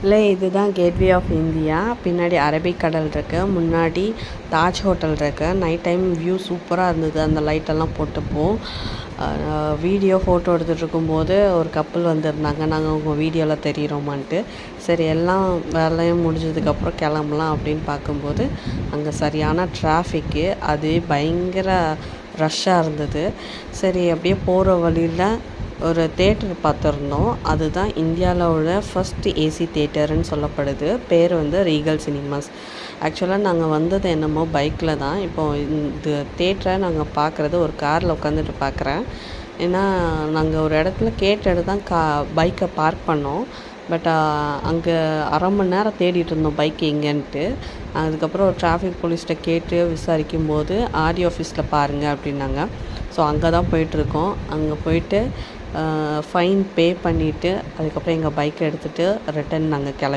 இல்லை இதுதான் gateway of India. பின்னாடி அரபிக்கடல் இருக்குது, முன்னாடி தாஜ் ஹோட்டல் இருக்குது. நைட் டைம் வியூ சூப்பராக இருந்தது, அந்த லைட்டெல்லாம் போட்டுப்போம். வீடியோ ஃபோட்டோ எடுத்துகிட்டு இருக்கும்போது ஒரு கப்பல் வந்திருந்தாங்க. நாங்கள் உங்கள் வீடியோவில் தெரிகிறோமான்ட்டு. சரி எல்லாம் வேலையும் முடிஞ்சதுக்கப்புறம் கிளம்பலாம் அப்படின்னு பார்க்கும்போது அங்கே சரியான டிராஃபிக்கு, அது பயங்கர ரஷ்ஷாக இருந்தது. சரி அப்படியே போகிற வழியில் ஒரு தேட்டர் பார்த்துருந்தோம். அதுதான் இந்தியாவில் ஃபஸ்ட்டு ஏசி தேட்டருன்னு சொல்லப்படுது. பேர் வந்து ரீகல் சினிமாஸ். ஆக்சுவலாக நாங்கள் வந்தது என்னமோ பைக்கில் தான். இப்போது இந்த தேட்டரை நாங்கள் பார்க்குறது ஒரு காரில் உட்காந்துட்டு பார்க்குறேன். ஏன்னா நாங்கள் ஒரு இடத்துல கேட்டுட்டு தான் பைக்கை பார்க் பண்ணோம். பட் அங்கே அரை மணி நேரம் தேடிட்டு இருந்தோம் பைக் எங்கேன்ட்டு. அதுக்கப்புறம் ஒரு டிராஃபிக் போலீஸ்கிட்ட கேட்டு விசாரிக்கும்போது ஆர்டி ஆஃபீஸில் பாருங்கள் அப்படின்னாங்க. ஸோ அங்கே தான் போயிட்டுருக்கோம். அங்கே போயிட்டு ஃபைன் பே பண்ணிவிட்டு அதுக்கப்புறம் எங்கள் பைக்கை எடுத்துகிட்டு ரிட்டன் நாங்கள் கிளம்பி